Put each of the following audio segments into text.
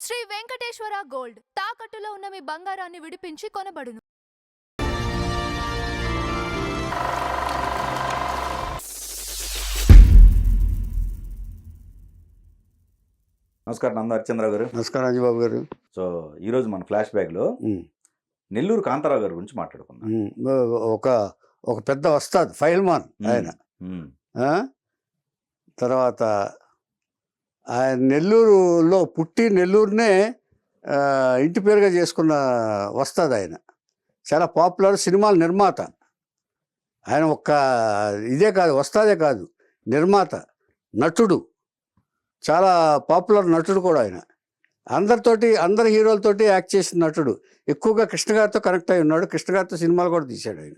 Shri Venkateswara gold తాకట్టులో ఉన్న మీ బంగారాన్ని విడిపించి కొనబడును. నమస్కారం నంద హరిచంద్ర గారు. నమస్కారం అంజబాబు గారు. సో ఈరోజు మన ఫ్లాష్ బ్యాక్లో నెల్లూరు కాంతారావు గారి గురించి మాట్లాడుకుందాం. ఒక పెద్ద వస్తాద్ ఫైల్మాన్ ఆయన. తర్వాత ఆయన నెల్లూరులో పుట్టి నెల్లూరునే ఇంటి పేరుగా చేసుకున్న వస్తాద్ ఆయన. చాలా పాపులర్ సినిమాల నిర్మాత ఆయన. ఇదే కాదు, వస్తాదే కాదు, నిర్మాత, నటుడు, చాలా పాపులర్ నటుడు కూడా ఆయన. అందరి హీరోలతోటి యాక్ట్ చేసిన నటుడు. ఎక్కువగా కృష్ణ గారితో కనెక్ట్ అయి ఉన్నాడు. కృష్ణ గారితో సినిమాలు కూడా తీశాడు ఆయన.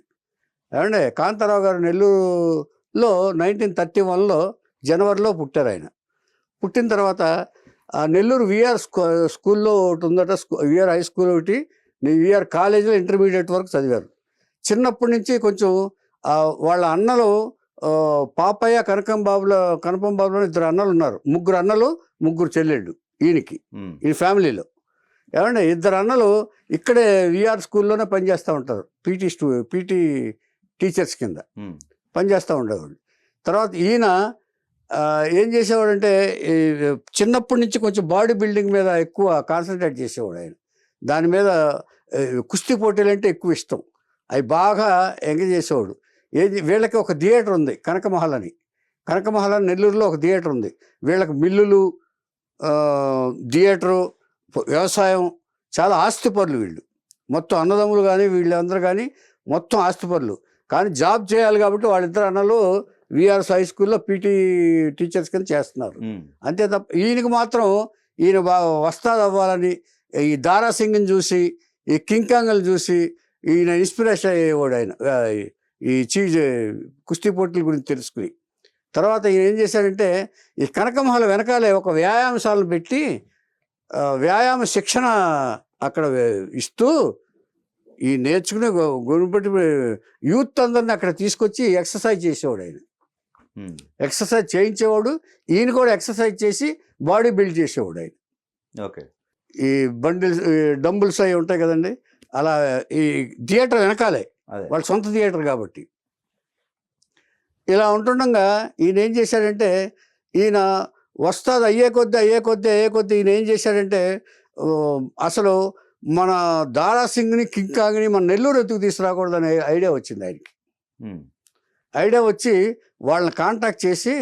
ఏమంటే కాంతారావు గారు నెల్లూరులో 1931లో జనవరిలో పుట్టారు ఆయన. పుట్టిన తర్వాత నెల్లూరు విఆర్ స్కూల్లో ఒకటి ఉందట, విఆర్ హై స్కూల్ ఒకటి, విఆర్ కాలేజీలో ఇంటర్మీడియట్ వరకు చదివారు. చిన్నప్పటి నుంచి కొంచెం వాళ్ళ అన్నలు పాపయ్య కనకం బాబులో 2 అన్నలు ఉన్నారు. 3 అన్నలు 3 చెల్లెళ్ళు ఈయనకి, ఈ ఫ్యామిలీలో. ఏమంటే 2 అన్నలు ఇక్కడే విఆర్ స్కూల్లోనే పనిచేస్తూ ఉంటారు. పీటీ టీచర్స్ కింద పనిచేస్తూ ఉండేవాళ్ళు. తర్వాత ఈయన ఏం చేసేవాడంటే చిన్నప్పటి నుంచి కొంచెం బాడీ బిల్డింగ్ మీద ఎక్కువ కాన్సన్ట్రేట్ చేసేవాడు ఆయన. దాని మీద కుస్తీ పోటీలు అంటే ఎక్కువ ఇష్టం. అవి బాగా ఎంగేజ్ చేసేవాడు. వీళ్ళకి ఒక థియేటర్ ఉంది, కనకమహల్ అని. కనకమహల్ అని నెల్లూరులో ఒక థియేటర్ ఉంది. వీళ్ళకి మిల్లులు, థియేటరు, వ్యవసాయం, చాలా ఆస్తిపరులు వీళ్ళు. మొత్తం అన్నదమ్ములు కానీ వీళ్ళందరూ కానీ మొత్తం ఆస్తిపరులు. కానీ జాబ్ చేయాలి కాబట్టి వాళ్ళిద్దరు అన్నలు విఆర్ఎస్ హై స్కూల్లో పీటీ టీచర్స్ కింద చేస్తున్నారు. అంతే తప్ప ఈయనకి మాత్రం ఈయన వస్తాద్ అవ్వాలని ఈ దారాసింగ్ని చూసి, ఈ కింకాంగ్ని చూసి ఈయన ఇన్స్పిరేషన్ అయ్యేవాడు ఆయన. ఈ కుస్తీ పోటీల గురించి తెలుసుకుని తర్వాత ఈయన ఏం చేశాడంటే ఈ కనకమహల్ వెనకాలే ఒక వ్యాయామశాలను పెట్టి వ్యాయామ శిక్షణ అక్కడ ఇస్తూ ఈ నేర్చుకునే గురిపట్టి యూత్ అందరిని అక్కడ తీసుకొచ్చి ఎక్సర్సైజ్ చేసేవాడు ఆయన. ఎక్సర్సైజ్ చేయించేవాడు. ఈయన కూడా ఎక్సర్సైజ్ చేసి బాడీ బిల్డ్ చేసేవాడు ఆయన. ఓకే. ఈ డంబుల్స్ అవి ఉంటాయి కదండి, అలా ఈ థియేటర్ వెనకాలే, వాళ్ళ సొంత థియేటర్ కాబట్టి. ఇలా ఉంటుండగా ఈయన ఏం చేశాడంటే, ఈయన వస్తాద్ అయ్యే కొద్దీ ఈయన ఏం చేశాడంటే అసలు మన దారాసింగ్ని, కింకాంగ్ని మన నెల్లూరు ఎత్తుకు తీసుకురాకూడదనే ఐడియా వచ్చింది ఆయనకి. ఐడియా వచ్చి వాళ్ళని కాంటాక్ట్ చేసి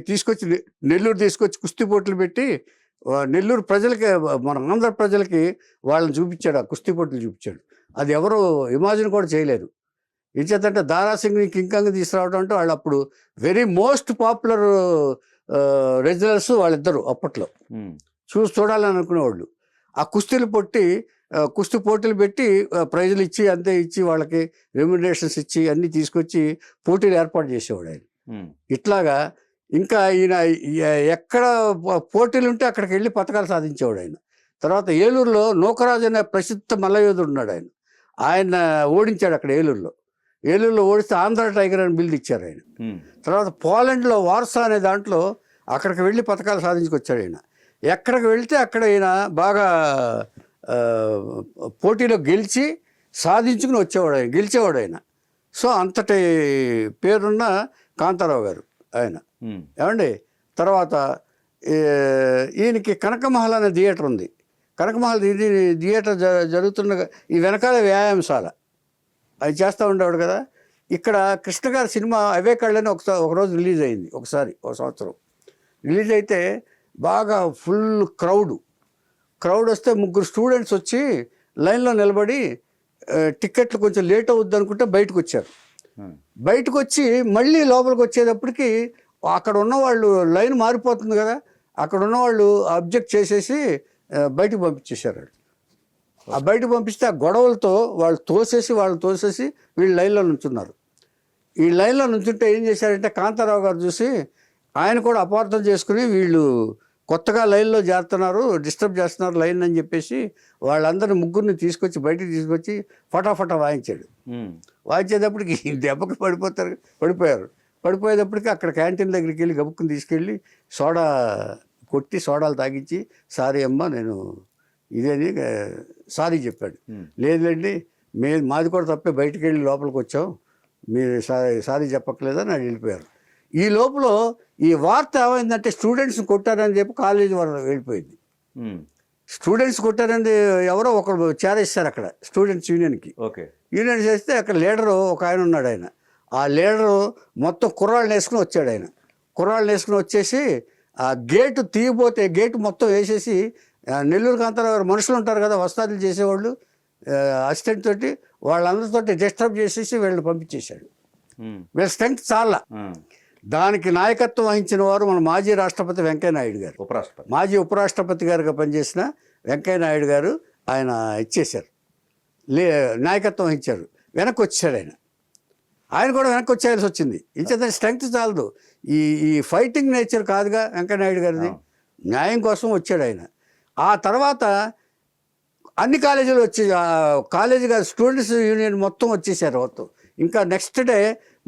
తీసుకొచ్చి నెల్లూరు తీసుకొచ్చి కుస్తీ పోటీలు పెట్టి నెల్లూరు ప్రజలకి, మన ఆంధ్ర ప్రజలకి వాళ్ళని చూపించాడు. ఆ కుస్తీ పోటీలు చూపించాడు. అది ఎవరు ఇమాజిన్ కూడా చేయలేరు. ఏం చేద్దంటే దారాసింగ్ని, కింకాంగ్ తీసుకురావడం అంటే వాళ్ళు అప్పుడు వెరీ మోస్ట్ పాపులర్ రెజ్లర్స్ వాళ్ళిద్దరు అప్పట్లో. చూడాలని అనుకునేవాళ్ళు. ఆ కుస్తీ పోటీలు పెట్టి ప్రైజులు ఇచ్చి, అంతే ఇచ్చి, వాళ్ళకి రెమ్యునరేషన్స్ ఇచ్చి అన్నీ తీసుకొచ్చి పోటీలు ఏర్పాటు చేసేవాడు ఆయన. ఇట్లాగా ఇంకా ఈయన ఎక్కడ పోటీలు ఉంటే అక్కడికి వెళ్ళి పథకాలు సాధించేవాడు ఆయన. తర్వాత ఏలూరులో నూకరాజు అనే ప్రసిద్ధ మల్లయోధుడు ఉన్నాడు ఆయన. ఆయన ఓడించాడు అక్కడ ఏలూరులో ఓడిస్తే ఆంధ్ర టైగర్ అని బిల్డ్ ఇచ్చారు ఆయన. తర్వాత పోలాండ్లో వార్సా అనే దాంట్లో అక్కడికి వెళ్ళి పథకాలు సాధించుకొచ్చాడు ఆయన. ఎక్కడికి వెళ్తే అక్కడ ఈయన బాగా పోటీలో గెలిచి సాధించుకుని గెలిచేవాడు ఆయన. సో అంతటి పేరున్న కాంతారావు గారు ఆయన. ఏమండి తర్వాత ఈయనకి కనకమహల్ అనే థియేటర్ ఉంది. కనకమహల్ థియేటర్ జరుగుతున్న ఈ వెనకాల వ్యాయామశాల అది చేస్తూ ఉండేవాడు కదా. ఇక్కడ కృష్ణ గారి సినిమా అవే కళ్ళని ఒకరోజు రిలీజ్ అయింది. ఒక సంవత్సరం రిలీజ్ అయితే బాగా ఫుల్ క్రౌడ్ వస్తే 3 స్టూడెంట్స్ వచ్చి లైన్లో నిలబడి టికెట్లు కొంచెం లేట్ అవుద్ది అనుకుంటే బయటకు వచ్చారు. బయటకు వచ్చి మళ్ళీ లోపలికి వచ్చేటప్పటికి అక్కడ ఉన్నవాళ్ళు లైన్ మారిపోతుంది కదా, అక్కడ ఉన్నవాళ్ళు అబ్జెక్ట్ చేసేసి బయటకు పంపించేశారు. ఆ బయటకు పంపిస్తే ఆ గొడవలతో వాళ్ళని తోసేసి వీళ్ళు లైన్లో నుంచున్నారు. ఈ లైన్లో నుంచుంటే ఏం చేశారంటే కాంతారావు గారు చూసి ఆయన కూడా అపార్థం చేసుకుని వీళ్ళు కొత్తగా లైన్లో చేరుతున్నారు, డిస్టర్బ్ చేస్తున్నారు లైన్ అని చెప్పేసి వాళ్ళందరిని 3 బయటికి తీసుకొచ్చి ఫటాఫటా వాయించాడు. వాయించేటప్పటికి దెబ్బకి పడిపోయారు. పడిపోయేటప్పటికి అక్కడ క్యాంటీన్ దగ్గరికి వెళ్ళి గబుక్కుని తీసుకెళ్ళి సోడా కొట్టి సోడాలు తాగించి సారీ అమ్మ నేను ఇదేని సారీ చెప్పాడు. లేదండి మాది కూడా తప్పే, బయటికి వెళ్ళి లోపలికి వచ్చాం, మీరు సారీ చెప్పట్లేదని ఆయన వెళ్ళిపోయారు. ఈ లోపల ఈ వార్త ఏమైందంటే స్టూడెంట్స్ని కొట్టారని చెప్పి కాలేజీ వాళ్ళు వెళ్ళిపోయింది. స్టూడెంట్స్ కొట్టారని ఎవరో ఒకరు చేరేస్తారు అక్కడ స్టూడెంట్స్ యూనియన్కి. యూనియన్ చేస్తే అక్కడ లీడరు ఒక ఆయన ఉన్నాడు. ఆయన ఆ లీడరు మొత్తం కుర్రాళ్ళని వేసుకుని వచ్చాడు. ఆయన కుర్రాళ్ళని వేసుకుని వచ్చేసి ఆ గేటు తీయబోతే గేటు మొత్తం వేసేసి నెల్లూరు కాంతారావు గారు మనుషులు ఉంటారు కదా వస్తాదులు చేసేవాళ్ళు అసిస్టెంట్ తోటి వాళ్ళందరితో డిస్టర్బ్ చేసేసి వీళ్ళని పంపించేశాడు. వీళ్ళ స్ట్రెంగ్త్ చాలా. దానికి నాయకత్వం వహించిన వారు మన మాజీ రాష్ట్రపతి వెంకయ్యనాయుడు గారు, మాజీ ఉపరాష్ట్రపతి గారుగా పనిచేసిన వెంకయ్యనాయుడు గారు ఆయన ఇచ్చేశారు, నాయకత్వం వహించారు. వెనక్కి వచ్చాడు ఆయన కూడా వెనక్కి వచ్చేయాల్సి వచ్చింది. ఇంచేత స్ట్రెంగ్త్ చాలదు, ఈ ఫైటింగ్ నేచర్ కాదుగా వెంకయ్యనాయుడు గారిది. న్యాయం కోసం వచ్చాడు ఆయన. ఆ తర్వాత అన్ని కాలేజీలు వచ్చి కాలేజీ కాదు స్టూడెంట్స్ యూనియన్ మొత్తం వచ్చేసారు మొత్తం. ఇంకా నెక్స్ట్ డే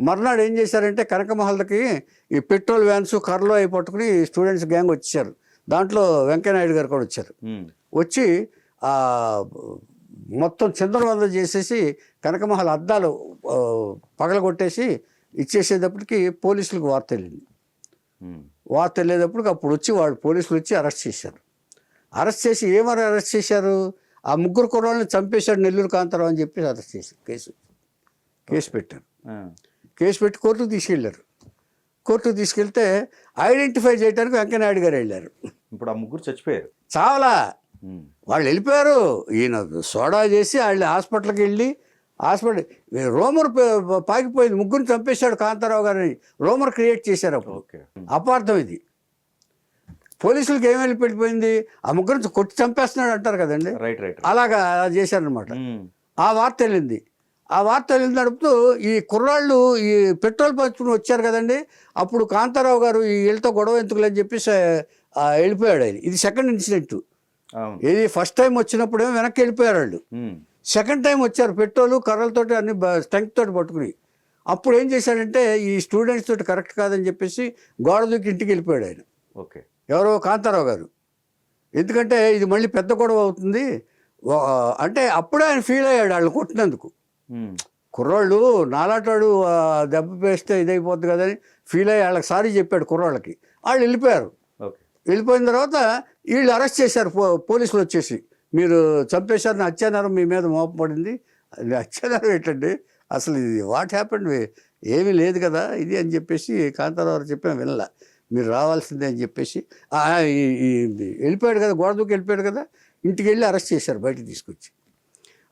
మర్నాడు ఏం చేశారంటే కనకమహల్కి ఈ పెట్రోల్ వ్యాన్స్ కర్రలో అయి పట్టుకుని స్టూడెంట్స్ గ్యాంగ్ వచ్చేసారు. దాంట్లో వెంకయ్యనాయుడు గారు కూడా వచ్చారు. వచ్చి మొత్తం చిందరవందర చేసేసి కనకమహల్ అద్దాలు పగలగొట్టేసి ఇచ్చేసేటప్పటికి పోలీసులకు వార్త వెళ్ళింది. వార్త వెళ్ళేటప్పటికి అప్పుడు వచ్చి వాళ్ళు పోలీసులు వచ్చి అరెస్ట్ చేశారు. అరెస్ట్ చేసి ఏమని అరెస్ట్ చేశారు? ఆ ముగ్గురు కుర్రాళ్ళని చంపేశాడు నెల్లూరు కాంతారావు అని చెప్పి అరెస్ట్ చేశారు. కేసు పెట్టారు. కేసు పెట్టి కోర్టుకు తీసుకెళ్ళారు. కోర్టుకు తీసుకెళ్తే ఐడెంటిఫై చేయడానికి వెంకయ్యనాయుడు గారు వెళ్ళారు. ఇప్పుడు ఆ ముగ్గురు చచ్చిపోయారు. చావలా, వాళ్ళు వెళ్ళిపోయారు. ఈయన సోడా చేసి వాళ్ళు హాస్పిటల్కి వెళ్ళి రోమర్ పాకిపోయింది. ముగ్గురిని చంపేశాడు కాంతారావు గారిని రోమర్ క్రియేట్ చేశారు. అప్పుడు అపార్థం ఇది. పోలీసులకి ఏం వెళ్ళిపోయింది, ఆ ముగ్గురిని కొట్టి చంపేస్తున్నాడు అంటారు కదండి, అలాగా చేశారనమాట. ఆ వార్త వెళ్ళింది. ఆ వార్త వెళ్ళిన నడుపుతూ ఈ కుర్రాళ్ళు ఈ పెట్రోల్ పంచుకుని వచ్చారు కదండి, అప్పుడు కాంతారావు గారు ఈ వీళ్ళతో గొడవ ఎందుకులని చెప్పేసి వెళ్ళిపోయాడు ఆయన. ఇది సెకండ్ ఇన్సిడెంట్. ఇది ఫస్ట్ టైం వచ్చినప్పుడు ఏమో వెనక్కి వెళ్ళిపోయారు వాళ్ళు. సెకండ్ టైం వచ్చారు పెట్రోలు కర్రలతోటి అన్ని స్ట్రెంగ్త్ తోటి పట్టుకుని. అప్పుడు ఏం చేశాడంటే ఈ స్టూడెంట్స్ తోటి కరెక్ట్ కాదని చెప్పేసి గోడ దూకి ఇంటికి వెళ్ళిపోయాడు ఆయన. ఎవరో కాంతారావు గారు. ఎందుకంటే ఇది మళ్ళీ పెద్ద గొడవ అవుతుంది అంటే అప్పుడే ఆయన ఫీల్ అయ్యాడు వాళ్ళు కొట్టినందుకు. కుర్రాళ్ళు నాలాటాడు దెబ్బ వేస్తే ఇదైపోద్ది కదని ఫీల్ అయ్యి వాళ్ళకి సారీ చెప్పాడు కుర్రాళ్ళకి. వాళ్ళు వెళ్ళిపోయారు. వెళ్ళిపోయిన తర్వాత వీళ్ళు అరెస్ట్ చేశారు పోలీసులు వచ్చేసి, మీరు చంపేశారని హత్యానేరం మీ మీద మోపబడింది. హత్యానేరం ఏంటండి అసలు, ఇది వాట్ హ్యాపెండ్, ఏమీ లేదు కదా ఇది అని చెప్పేసి కాంతారావు చెప్పాను. వినలా, మీరు రావాల్సిందే అని చెప్పేసి వెళ్ళిపోయాడు కదా, గోడ దూకి వెళ్ళిపోయాడు కదా, ఇంటికి వెళ్ళి అరెస్ట్ చేశారు. బయటకు తీసుకొచ్చి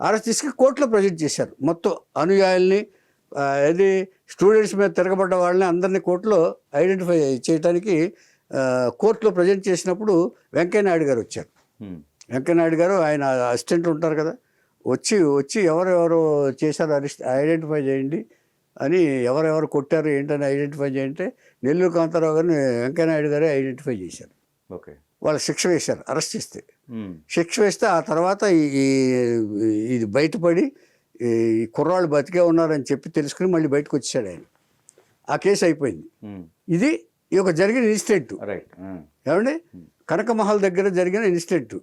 అరెస్ట్ తీసుకుని కోర్టులో ప్రజెంట్ చేశారు. మొత్తం అనుయాయుల్ని అది స్టూడెంట్స్ మీద తిరగబడ్డ వాళ్ళని అందరినీ కోర్టులో ఐడెంటిఫై చేయడానికి కోర్టులో ప్రజెంట్ చేసినప్పుడు వెంకయ్యనాయుడు గారు వచ్చారు. వెంకయ్యనాయుడు గారు ఆయన అసిస్టెంట్ ఉంటారు కదా, వచ్చి ఎవరెవరు చేశారో ఐడెంటిఫై చేయండి అని, ఎవరెవరు కొట్టారు ఏంటని ఐడెంటిఫై చేయంటే నెల్లూరు కాంతారావు గారిని వెంకయ్యనాయుడు గారే ఐడెంటిఫై చేశారు. వాళ్ళు శిక్ష వేశారు. అరెస్ట్ చేస్తే శిక్ష వేస్తే ఆ తర్వాత ఇది బయటపడి ఈ కుర్రాళ్ళు బతికే ఉన్నారని చెప్పి తెలుసుకుని మళ్ళీ బయటకు వచ్చాడు ఆయన. ఆ కేసు అయిపోయింది. ఇది ఒక జరిగిన ఇన్సిడెంట్ ఏమండి, కనకమహల్ దగ్గర జరిగిన ఇన్సిడెంట్.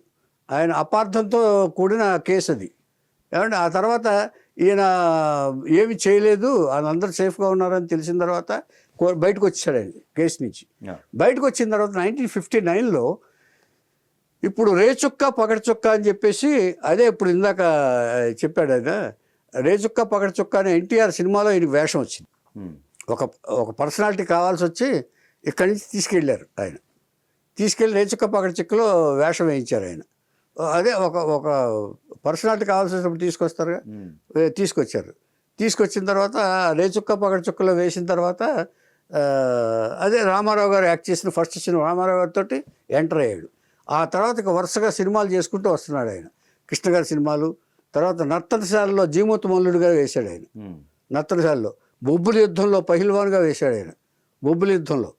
ఆయన అపార్థంతో కూడిన కేసు అది ఏమండి. ఆ తర్వాత ఈయన ఏమి చేయలేదు, వాళ్ళందరూ సేఫ్గా ఉన్నారని తెలిసిన తర్వాత బయటకు వచ్చాడు ఆయన కేసు నుంచి. బయటకు వచ్చిన తర్వాత 1959లో ఇప్పుడు రేచుక్క పగడచుక్క అని చెప్పేసి, అదే ఇప్పుడు ఇందాక చెప్పాడు ఆయన, రేచుక్క పగడచుక్క అనే ఎన్టీఆర్ సినిమాలో ఈయనకి వేషం వచ్చింది. ఒక పర్సనాలిటీ కావాల్సి వచ్చి ఇక్కడి నుంచి తీసుకెళ్ళారు ఆయన. తీసుకెళ్ళి రేచుక్క పగడచుక్కలో వేషం వేయించారు ఆయన. అదే ఒక పర్సనాలిటీ కావాల్సి వచ్చినప్పుడు తీసుకొస్తారుగా, తీసుకొచ్చారు. తీసుకొచ్చిన తర్వాత రేచుక్క పగడచుక్కలో వేసిన తర్వాత అదే రామారావు గారు యాక్ట్ చేసిన ఫస్ట్ సినిమా రామారావు గారితో ఎంటర్ అయ్యాడు. ఆ తర్వాత ఇక వరుసగా సినిమాలు చేసుకుంటూ వస్తున్నాడు ఆయన. కృష్ణ గారి సినిమాలు, తర్వాత నర్తనశాలలో జీమూతు మల్లుడిగా వేశాడు ఆయన. నర్తనశాలలో బొబ్బులి యుద్ధంలో పహిల్వాన్గా వేశాడు ఆయన. బొబ్బులి యుద్ధంలో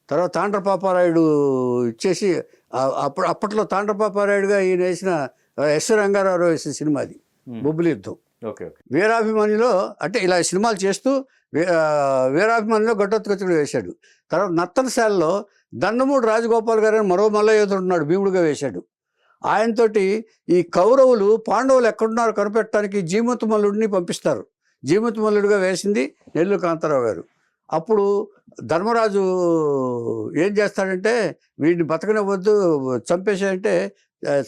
తర్వాత తాండ్రపాపారాయుడు ఇచ్చేసి అప్పట్లో తాండ్రపాపారాయుడుగా ఈయన వేసిన ఎస్ రంగారావు వేసిన సినిమా అది బొబ్బులి యుద్ధం. Okay okay. వీరాభిమానిలో అంటే ఇలా సినిమాలు చేస్తూ వీరాభిమానిలో ఘటోత్కచుడు వేశాడు. తర్వాత నర్తనశాలలో దండమూడి రాజగోపాల్ గారు అని మరో మల్లయోధుడు ఉన్నాడు, భీముడిగా వేశాడు. ఆయనతోటి ఈ కౌరవులు పాండవులు ఎక్కడున్నారో కనిపెట్టడానికి జీమూత మల్లుడిని పంపిస్తారు. జీమూత మల్లుడిగా వేసింది నెల్లూరు కాంతారావు గారు. అప్పుడు ధర్మరాజు ఏం చేస్తాడంటే వీడిని బతకనివ్వద్దు, చంపేసాడంటే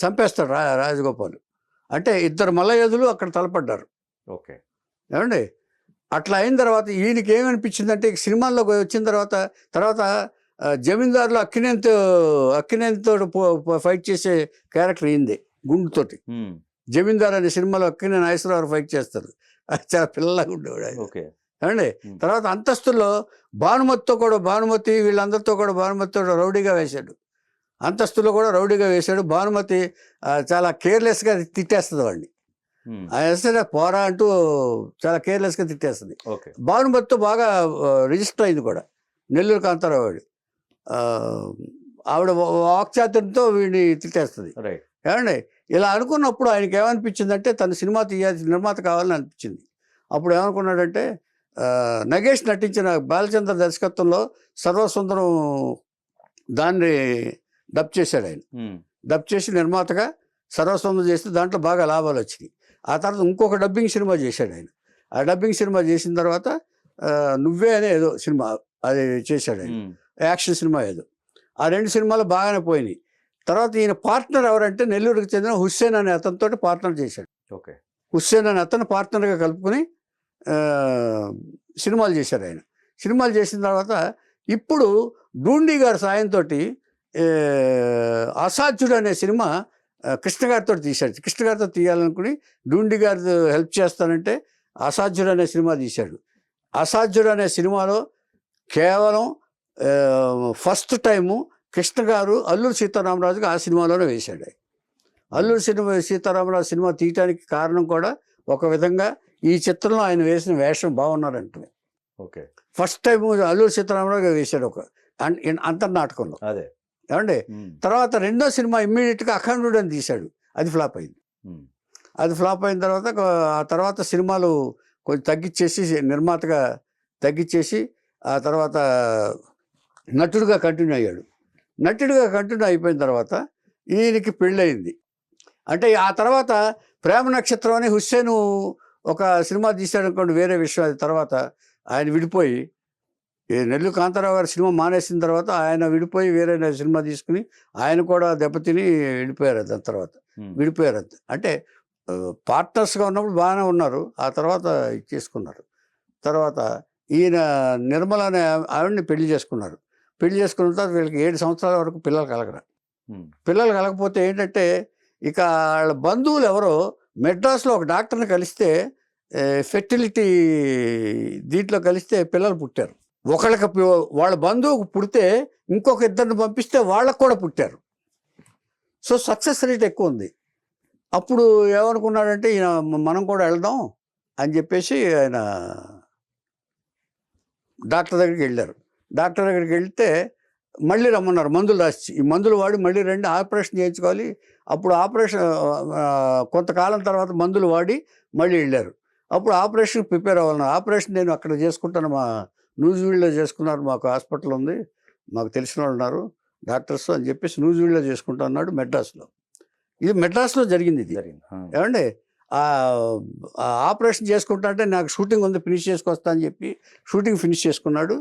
చంపేస్తాడు రాజగోపాల్. అంటే ఇద్దరు మల్లయోధులు అక్కడ తలపడ్డారు. ఓకే. ఏమండి అట్లా అయిన తర్వాత ఈయనకి ఏమనిపించిందంటే సినిమాల్లోకి వచ్చిన తర్వాత జమీందారులో అక్కినేనితో ఫైట్ చేసే క్యారెక్టర్ అయింది గుండుతోటి. జమీందార్ అనే సినిమాలో అక్కినేని నాగేశ్వరరావు ఫైట్ చేస్తారు. అది చాలా పిల్లలాగా ఉండేవాడు ఆయన. ఓకే. ఏమండి తర్వాత అంతస్తుల్లో భానుమతి వీళ్ళందరితో కూడా భానుమతితో రౌడీగా వేశాడు. అంతస్తులో కూడా రౌడీగా వేశాడు. భానుమతి చాలా కేర్లెస్గా తిట్టేస్తుంది వాడిని. ఆయన పోరా అంటూ చాలా కేర్లెస్గా తిట్టేస్తుంది. భానుమతితో బాగా రిజిస్టర్ అయింది కూడా నెల్లూరు కాంతారావు వాడి. ఆవిడ వాక్చాతుర్యంతో వీడిని తిట్టేస్తుంది. ఏమండి ఇలా అనుకున్నప్పుడు ఆయనకి ఏమనిపించిందంటే తన సినిమా తీయాల్సిన నిర్మాత కావాలని అనిపించింది. అప్పుడు ఏమనుకున్నాడంటే నగేష్ నటించిన బాలచంద్ర దర్శకత్వంలో సర్వసుందరం దాన్ని డబ్ చేశాడు ఆయన. డబ్ చేసి నిర్మాతగా సర్వసుందరం చేస్తే దాంట్లో బాగా లాభాలు వచ్చినాయి. ఆ తర్వాత ఇంకొక డబ్బింగ్ సినిమా చేశాడు ఆయన. ఆ డబ్బింగ్ సినిమా చేసిన తర్వాత నువ్వే అనే ఏదో సినిమా అది చేశాడు ఆయన, యాక్షన్ సినిమా ఏదో. ఆ రెండు సినిమాలు బాగానే పోయినాయి. తర్వాత ఈయన పార్ట్నర్ ఎవరంటే నెల్లూరుకి చెందిన హుస్సేన్ అనే అతనితో పార్ట్నర్ చేశాడు. ఓకే. హుస్సేన్ అనే అతను పార్ట్నర్గా కలుపుకొని సినిమాలు చేశారు ఆయన. సినిమాలు చేసిన తర్వాత ఇప్పుడు డూండి గారి సాయంతో అసాధ్యుడు అనే సినిమా కృష్ణ గారితో తీశాడు. కృష్ణ గారితో తీయాలనుకుని డూండి గారితో హెల్ప్ చేస్తానంటే అసాధ్యుడు అనే సినిమా తీశాడు. అసాధ్యుడు అనే సినిమాలో కేవలం ఫస్ట్ టైము కృష్ణ గారు అల్లూరి సీతారామరాజుకి ఆ సినిమాలోనే వేశాడు. అల్లూరి సీతారామరాజు సినిమా తీయటానికి కారణం కూడా ఒక విధంగా ఈ చిత్రంలో ఆయన వేసిన వేషం బాగున్నారంటే. Okay. First time Alluri Sitaramaraju వేశాడు ఒక అంతర్నాటకంలో. అదే ఏమండి తర్వాత రెండో సినిమా ఇమ్మీడియట్గా అఖండుడు అని తీశాడు. అది ఫ్లాప్ అయింది. అది ఫ్లాప్ అయిన తర్వాత ఆ తర్వాత సినిమాలు కొంచెం తగ్గించేసి నిర్మాతగా తగ్గించేసి ఆ తర్వాత నటుడుగా కంటిన్యూ అయ్యాడు. నటుడిగా కంటిన్యూ అయిపోయిన తర్వాత ఈయనకి పెళ్ళయింది. అంటే ఆ తర్వాత ప్రేమ నక్షత్రం అని హుస్సేను ఒక సినిమా తీశాడు అనుకోండి, వేరే విషయం. అది తర్వాత ఆయన విడిపోయి నెల్లూరు కాంతారావు గారి సినిమా మానేసిన తర్వాత ఆయన విడిపోయి వేరే సినిమా తీసుకుని ఆయన కూడా దెబ్బతిని వెళ్ళిపోయారు. దాని తర్వాత విడిపోయారు. అంటే పార్ట్నర్స్గా ఉన్నప్పుడు బాగానే ఉన్నారు. ఆ తర్వాత చేసుకున్నారు. తర్వాత ఈయన నిర్మల అనే ఆవిడని పెళ్లి చేసుకున్నారు. పెళ్లి చేసుకున్న తర్వాత వీళ్ళకి 7 సంవత్సరాల వరకు పిల్లలు కలగరు. పిల్లలు కలగకపోతే ఏంటంటే ఇక వాళ్ళ బంధువులు ఎవరో మెడ్రాస్లో ఒక డాక్టర్ని కలిస్తే ఫెర్టిలిటీ దీంట్లో కలిస్తే పిల్లలు పుట్టారు. ఒకళ్ళకి వాళ్ళ బంధువుకు పుడితే ఇంకొక ఇద్దరిని పంపిస్తే వాళ్ళకు కూడా పుట్టారు. సో సక్సెస్ రేట్ ఎక్కువ ఉంది. అప్పుడు ఏమనుకున్నాడంటే ఈయన మనం కూడా వెళ్దాం అని చెప్పేసి ఆయన డాక్టర్ దగ్గరికి వెళ్ళారు. డాక్టర్ దగ్గరికి వెళ్తే మళ్ళీ రమ్మన్నారు, మందులు రాసి. ఈ మందులు వాడి మళ్ళీ రండి, ఆపరేషన్ చేయించుకోవాలి. అప్పుడు ఆపరేషన్ కొంతకాలం తర్వాత మందులు వాడి మళ్ళీ వెళ్ళారు. అప్పుడు ఆపరేషన్ ప్రిపేర్ అవ్వాలన్నారు. ఆపరేషన్ నేను అక్కడ చేసుకుంటాను, మా నూజివీడులో చేసుకున్నారు, మాకు హాస్పిటల్ ఉంది, మాకు తెలిసిన వాళ్ళు ఉన్నారు డాక్టర్స్ అని చెప్పేసి నూజివీడులో చేసుకుంటా అన్నాడు. మెడ్రాస్లో. ఇది మెడ్రాస్లో జరిగింది. ఇది ఏమండి ఆపరేషన్ చేసుకుంటా అంటే నాకు షూటింగ్ ఉంది, ఫినిష్ చేసుకొస్తా అని చెప్పి షూటింగ్ ఫినిష్ చేసుకున్నాడు.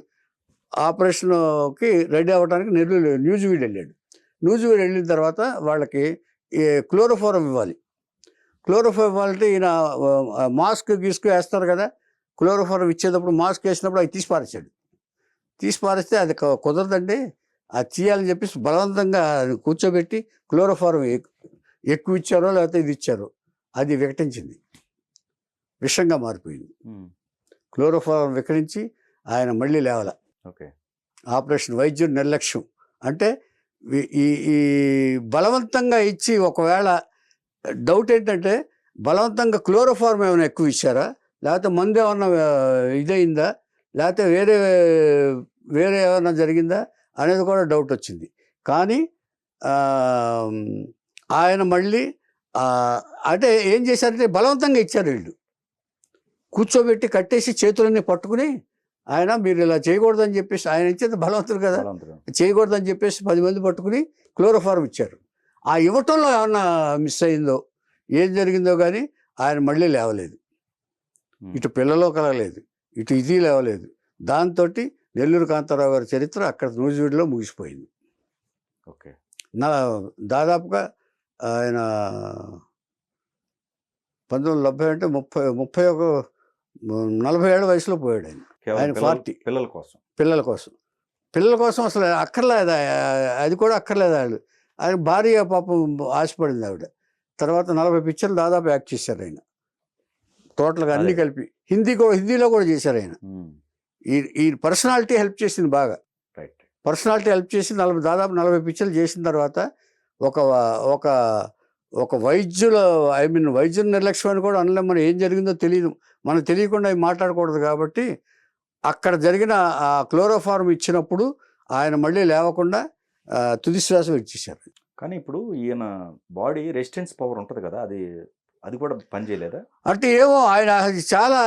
ఆపరేషన్కి రెడీ అవ్వడానికి న్యూజివీడు వెళ్ళాడు. న్యూజివీడు వెళ్ళిన తర్వాత వాళ్ళకి క్లోరోఫారం ఇవ్వాలి. క్లోరోఫారం ఇవ్వాలంటే ఈయన మాస్క్ వేస్తారు కదా, క్లోరోఫారం ఇచ్చేటప్పుడు మాస్క్ వేసినప్పుడు అవి తీసి పారేస్తే అది కుదరదండి, అది తీయాలని చెప్పేసి బలవంతంగా కూర్చోబెట్టి క్లోరోఫారం ఎక్కువ ఇచ్చారో లేకపోతే ఇది ఇచ్చారో అది వికటించింది, విషంగా మారిపోయింది. క్లోరోఫారం వికటించి ఆయన మళ్ళీ లేవాల. ఓకే. ఆపరేషన్ వైద్యుడు నిర్లక్ష్యం. అంటే ఈ బలవంతంగా ఇచ్చి ఒకవేళ డౌట్ ఏంటంటే బలవంతంగా క్లోరోఫార్మ్ ఏమైనా ఎక్కువ ఇచ్చారా, లేకపోతే మందు ఏమన్నా ఇదయిందా, లేకపోతే వేరే ఏమైనా జరిగిందా అనేది కూడా డౌట్ వచ్చింది. కానీ ఆయన మళ్ళీ అంటే ఏం చేశారంటే బలవంతంగా ఇచ్చారు వీళ్ళు. కూర్చోబెట్టి కట్టేసి చేతులన్నీ పట్టుకుని ఆయన మీరు ఇలా చేయకూడదని చెప్పేసి, ఆయన ఇచ్చేది బలవంతుడు కదా, బలవంతుడు. చేయకూడదని చెప్పేసి 10 మంది పట్టుకుని క్లోరోఫార్మ్ ఇచ్చారు. ఆ ఇవ్వటంలో ఏమన్నా మిస్ అయిందో ఏం జరిగిందో కానీ ఆయన మళ్ళీ లేవలేదు. ఇటు పిల్లలో కలగలేదు, ఇటు ఇది లేవలేదు. దాంతో నెల్లూరు కాంతారావు గారి చరిత్ర అక్కడ నూజివీడులో ముగిసిపోయింది. ఓకే. దాదాపుగా ఆయన 1970 అంటే 40 ఏళ్ళ వయసులో పోయాడు ఆయన. కేవలం ఆయన 40 పిల్లల కోసం. పిల్లల కోసం అసలు అక్కర్లేదు, అది కూడా అక్కర్లేదు. ఆయన భార్య పాపం ఆశపడింది ఆవిడ. తర్వాత 40 పిక్చర్లు దాదాపు యాక్ట్ చేశారు ఆయన, టోటల్గా అన్ని కలిపి. హిందీలో కూడా చేశారు ఆయన. ఈ పర్సనాలిటీ హెల్ప్ చేసింది బాగా. రైట్. పర్సనాలిటీ హెల్ప్ చేసి దాదాపు 40 పిక్చర్లు చేసిన తర్వాత ఒక వైద్యుల నిర్లక్ష్యం అని కూడా అనలేం. మనం ఏం జరిగిందో తెలియదు, మనకు తెలియకుండా అవి మాట్లాడకూడదు. కాబట్టి అక్కడ జరిగిన ఆ క్లోరోఫార్మ్ ఇచ్చినప్పుడు ఆయన మళ్ళీ లేవకుండా తుది శ్వాస ఇచ్చేశారు. కానీ ఇప్పుడు ఈయన బాడీ రెసిస్టెన్స్ పవర్ ఉంటుంది కదా, అది కూడా పనిచేయలేదా? అంటే ఏమో ఆయన చాలా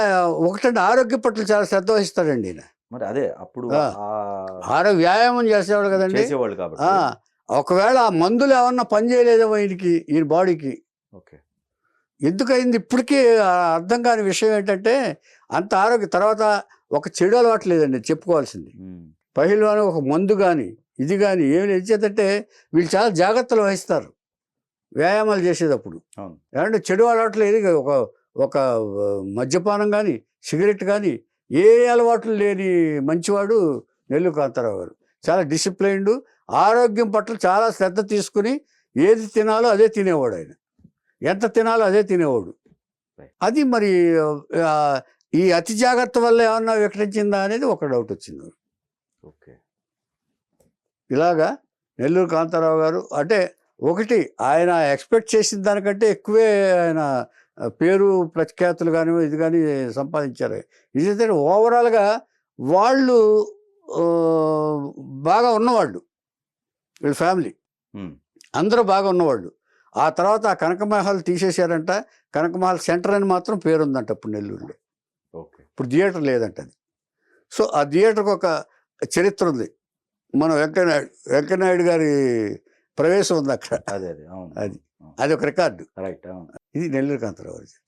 ఒకటంటే ఆరోగ్య పట్ల చాలా శ్రద్ధ వహిస్తాడండి ఈయన. మరి అదే అప్పుడు వ్యాయామం చేసేవాడు కదండి, చేసేవాళ్ళు కాబట్టి. ఒకవేళ ఆ మందులు ఏమన్నా పని చేయలేదేమో ఈయన బాడీకి. ఓకే. ఎందుకయింది ఇప్పటికీ అర్థం కాని విషయం ఏంటంటే అంత తర్వాత ఒక చెడు అలవాటు లేదండి చెప్పుకోవాల్సింది. పహిల్వాని ఒక మందు కానీ ఇది కానీ ఏమి ఇచ్చేదంటే వీళ్ళు చాలా జాగ్రత్తలు వహిస్తారు వ్యాయామాలు చేసేటప్పుడు. ఏమంటే చెడు అలవాట్లు ఏది, ఒక మద్యపానం కానీ సిగరెట్ కానీ ఏ అలవాట్లు లేని మంచివాడు నెల్లూరు కాంతారావు గారు. చాలా డిసిప్లైన్డ్, ఆరోగ్యం పట్ల చాలా శ్రద్ధ తీసుకుని ఏది తినాలో అదే తినేవాడు ఆయన, ఎంత తినాలో అదే తినేవాడు. అది మరి ఈ అతి జాగ్రత్త వల్ల ఏమన్నా వికటించిందా అనేది ఒక డౌట్ వచ్చింది. ఓకే. ఇలాగా నెల్లూరు కాంతారావు గారు అంటే ఒకటి ఆయన ఎక్స్పెక్ట్ చేసిన దానికంటే ఎక్కువే ఆయన పేరు ప్రఖ్యాతులు కానీ ఇది కానీ సంపాదించారు. ఇది ఓవరాల్గా వాళ్ళు బాగా ఉన్నవాళ్ళు, వీళ్ళ ఫ్యామిలీ అందరూ బాగా ఉన్నవాళ్ళు. ఆ తర్వాత ఆ కనకమహల్ తీసేశారంట. కనకమహల్ సెంటర్ అని మాత్రం పేరు ఉందంట ఇప్పుడు నెల్లూరులో. ఇప్పుడు థియేటర్ లేదంట అది. సో ఆ థియేటర్కి ఒక చరిత్ర ఉంది. మన వెంకయ్యనాయుడు గారి ప్రవేశం ఉంది అక్కడ. అది ఒక రికార్డు. ఇది నెల్లూరు కాంతారావు.